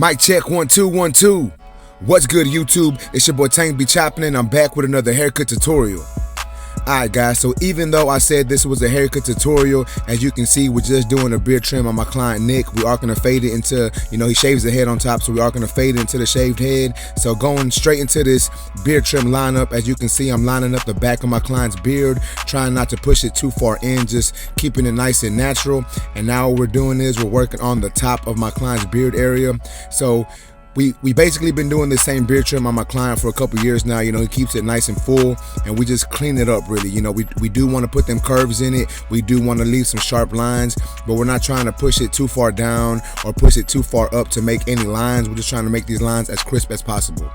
Mic check 1 2 1 2. What's good, YouTube? It's your boy Tank be chopping, and I'm back with another haircut tutorial. Alright guys, so even though I said this was a haircut tutorial, as you can see, we're just doing a beard trim on my client Nick. We are going to fade it into, he shaves the head on top, so we are going to fade it into the shaved head. So going straight into this beard trim lineup, as you can see, I'm lining up the back of my client's beard, trying not to push it too far in, just keeping it nice and natural. And now what we're doing is we're working on the top of my client's beard area. So we basically been doing the same beard trim on my client for a couple years now. He keeps it nice and full, and we just clean it up really. We do want to put them curves in it. We do want to leave some sharp lines, but we're not trying to push it too far down or push it too far up to make any lines. We're just trying to make these lines as crisp as possible.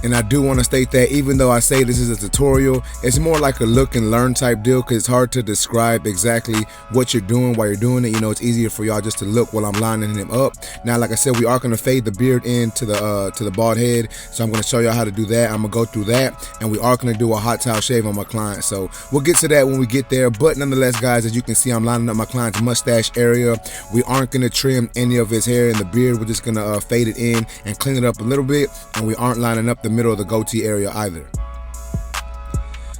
And I do want to state that even though I say this is a tutorial, it's more like a look and learn type deal, because it's hard to describe exactly what you're doing while you're doing it. It's easier for y'all just to look while I'm lining him up. Now, like I said, we are going to fade the beard into the bald head, so I'm going to show y'all how to do that. I'm going to go through that, and we are going to do a hot towel shave on my client. So we'll get to that when we get there. But nonetheless, guys, as you can see, I'm lining up my client's mustache area. We aren't going to trim any of his hair in the beard. We're just going to fade it in and clean it up a little bit, and we aren't lining up the middle of the goatee area either.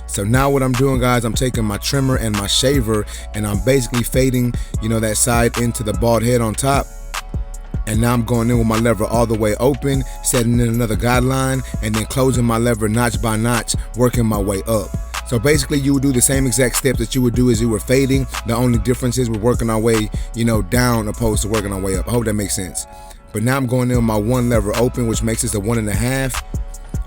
So now what I'm doing, guys, I'm taking my trimmer and my shaver, and I'm basically fading, that side into the bald head on top. And now I'm going in with my lever all the way open, setting in another guideline, and then closing my lever notch by notch, working my way up. So basically you would do the same exact steps that you would do as you were fading. The only difference is we're working our way, down opposed to working our way up. I hope that makes sense. But now I'm going in with my one lever open, which makes this a 1.5.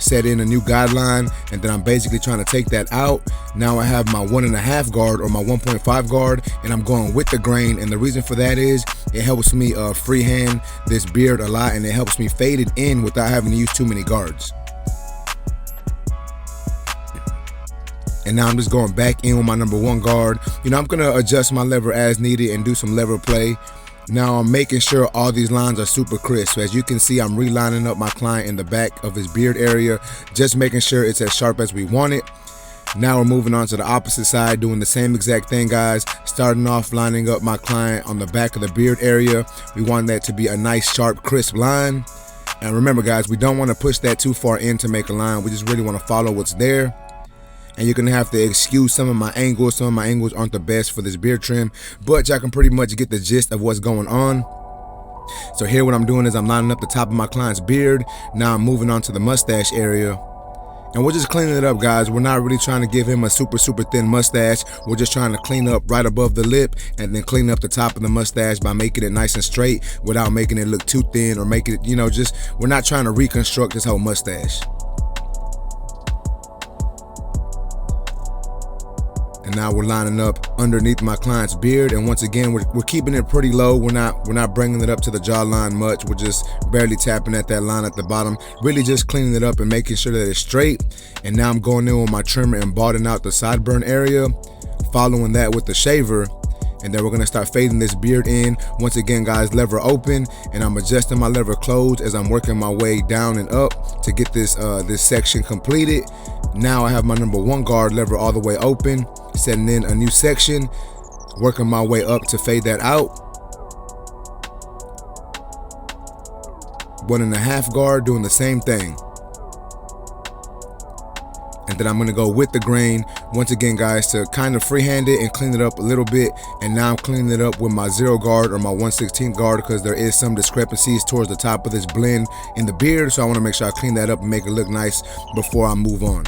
Set in a new guideline, and then I'm basically trying to take that out. Now I have my 1.5 guard or my 1.5 guard, and I'm going with the grain. And the reason for that is it helps me freehand this beard a lot, and it helps me fade it in without having to use too many guards. And now I'm just going back in with my number 1 guard. I'm gonna adjust my lever as needed and do some lever play. Now I'm making sure all these lines are super crisp. So as you can see, I'm relining up my client in the back of his beard area, just making sure it's as sharp as we want it. Now we're moving on to the opposite side, doing the same exact thing, guys. Starting off lining up my client on the back of the beard area. We want that to be a nice, sharp, crisp line. And remember, guys, we don't want to push that too far in to make a line. We just really want to follow what's there. And you're gonna have to excuse some of my angles. Some of my angles aren't the best for this beard trim, but y'all can pretty much get the gist of what's going on. So here what I'm doing is I'm lining up the top of my client's beard. Now I'm moving on to the mustache area, and we're just cleaning it up, guys. We're not really trying to give him a super thin mustache. We're just trying to clean up right above the lip, and then clean up the top of the mustache by making it nice and straight without making it look too thin or making it, we're not trying to reconstruct this whole mustache. And now we're lining up underneath my client's beard, and once again we're keeping it pretty low. We're not bringing it up to the jawline much. We're just barely tapping at that line at the bottom, really just cleaning it up and making sure that it's straight. And now I'm going in with my trimmer and balding out the sideburn area, following that with the shaver, and then we're gonna start fading this beard in. Once again, guys, lever open, and I'm adjusting my lever closed as I'm working my way down and up to get this section completed. Now I have my number 1 guard lever all the way open, setting in a new section, working my way up to fade that out. 1.5 guard, doing the same thing. And then I'm gonna go with the grain once again, guys, to kind of freehand it and clean it up a little bit. And now I'm cleaning it up with my 0 guard or my 1/16 guard, because there is some discrepancies towards the top of this blend in the beard. So I wanna make sure I clean that up and make it look nice before I move on.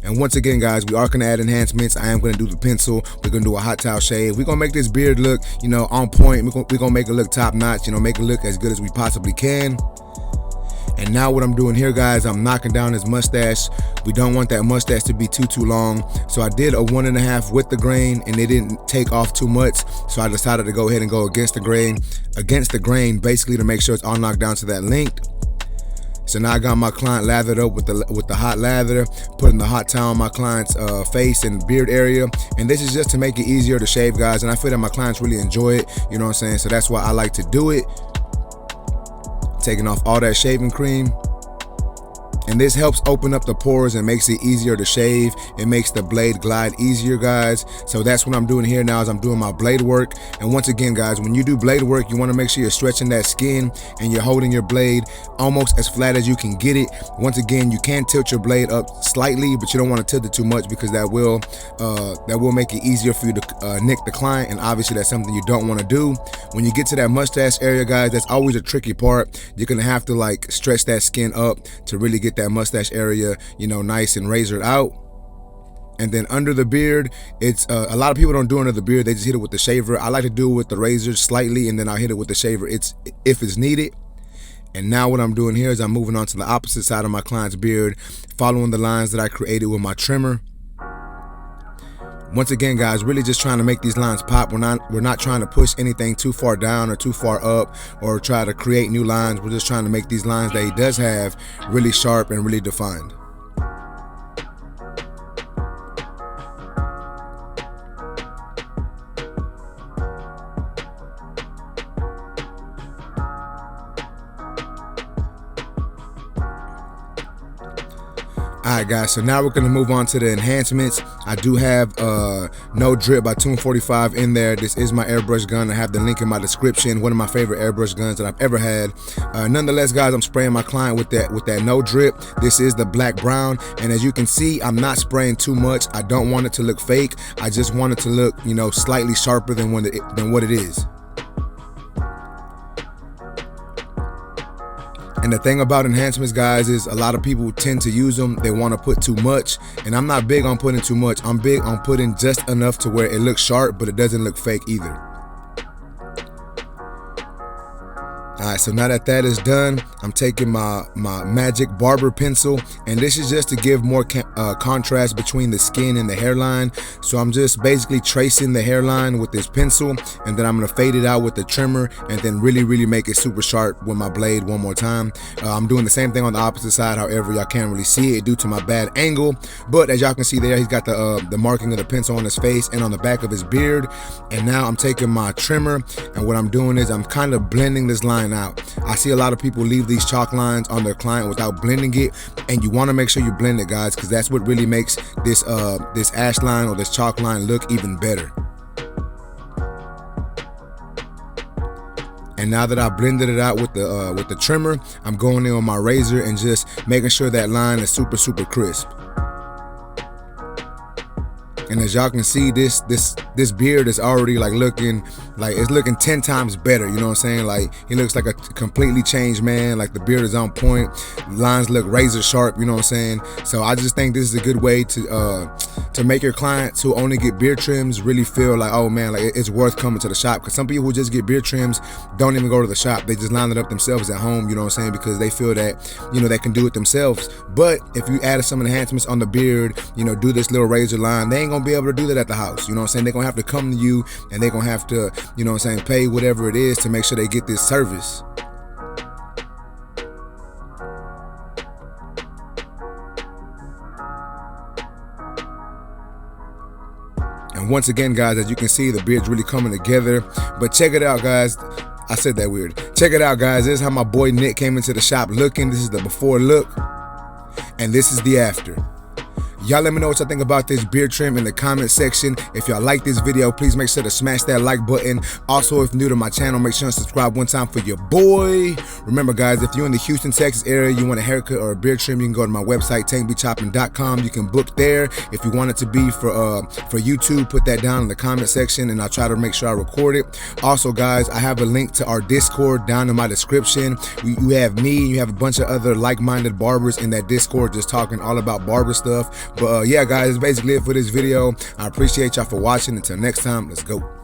And once again, guys, we are gonna add enhancements. I am gonna do the pencil. We're gonna do a hot towel shave. We're gonna make this beard look, on point. We're gonna make it look top notch, make it look as good as we possibly can. And now what I'm doing here, guys, I'm knocking down his mustache. We don't want that mustache to be too long. So I did a 1.5 with the grain, and it didn't take off too much. So I decided to go ahead and go against the grain, basically to make sure it's all knocked down to that length. So now I got my client lathered up with the hot lather, putting the hot towel on my client's face and beard area. And this is just to make it easier to shave, guys. And I feel that my clients really enjoy it, you know what I'm saying? So that's why I like to do it. Taking off all that shaving cream. And this helps open up the pores and makes it easier to shave. It makes the blade glide easier, guys. So that's what I'm doing here now, is I'm doing my blade work. And once again, guys, when you do blade work, you want to make sure you're stretching that skin and you're holding your blade almost as flat as you can get it. Once again, you can tilt your blade up slightly, but you don't want to tilt it too much, because that will make it easier for you to nick the client, and obviously that's something you don't want to do. When you get to that mustache area, guys, that's always a tricky part. You're gonna have to like stretch that skin up to really get that mustache area, you know, nice and razored out. And then under the beard, it's a lot of people don't do under the beard, they just hit it with the shaver. I like to do it with the razor slightly, and then I'll hit it with the shaver if it's needed. And now what I'm doing here is I'm moving on to the opposite side of my client's beard, following the lines that I created with my trimmer. Once again, guys, really just trying to make these lines pop. We're not trying to push anything too far down or too far up or try to create new lines. We're just trying to make these lines that he does have really sharp and really defined. Alright, guys, so now we're going to move on to the enhancements. I do have No Drip by Tune 45 in there. This is my airbrush gun. I have the link in my description. One of my favorite airbrush guns that I've ever had. Nonetheless, guys, I'm spraying my client with that No Drip. This is the black brown, and as you can see, I'm not spraying too much. I don't want it to look fake. I just want it to look, you know, slightly sharper than what it is. And the thing about enhancements, guys, is a lot of people tend to use them. They want to put too much, and I'm not big on putting too much. I'm big on putting just enough to where it looks sharp, but it doesn't look fake either. Alright, so now that is done, I'm taking my magic Barber pencil, and this is just to give more contrast between the skin and the hairline. So I'm just basically tracing the hairline with this pencil, and then I'm going to fade it out with the trimmer, and then really make it super sharp with my blade one more time. I'm doing the same thing on the opposite side, however y'all can't really see it due to my bad angle, but as y'all can see there, he's got the marking of the pencil on his face and on the back of his beard. And now I'm taking my trimmer, and what I'm doing is I'm kind of blending this line out. I see a lot of people leave these chalk lines on their client without blending it, and you want to make sure you blend it, guys, because that's what really makes this ash line or this chalk line look even better. And now that I blended it out with the trimmer, I'm going in with my razor and just making sure that line is super crisp. And as y'all can see, this beard is already looking 10 times better, you know what I'm saying? Like, he looks like a completely changed man. Like, the beard is on point, lines look razor sharp, you know what I'm saying? So I just think this is a good way to make your clients who only get beard trims really feel like, oh man, like it's worth coming to the shop. Because some people who just get beard trims don't even go to the shop, they just line it up themselves at home, you know what I'm saying? Because they feel that, you know, they can do it themselves. But if you added some enhancements on the beard, you know, do this little razor line, they ain't gonna be able to do that at the house, you know what I'm saying? They're gonna have to come to you, and they're gonna have to, you know what I'm saying, pay whatever it is to make sure they get this service. And once again, guys, as you can see, the beard's really coming together. But check it out, guys. I said that weird. Check it out, guys. This is how my boy Nick came into the shop looking. This is the before look, and this is the after. Y'all let me know what y'all think about this beard trim in the comment section. If y'all like this video, please make sure to smash that like button. Also, if new to my channel, make sure to subscribe one time for your boy. Remember, guys, if you're in the Houston, Texas area, you want a haircut or a beard trim, you can go to my website, tankbechopping.com. You can book there. If you want it to be for YouTube, put that down in the comment section, and I'll try to make sure I record it. Also, guys, I have a link to our Discord down in my description. You have me, you have a bunch of other like-minded barbers in that Discord just talking all about barber stuff. But yeah, guys, that's basically it for this video. I appreciate y'all for watching. Until next time, let's go.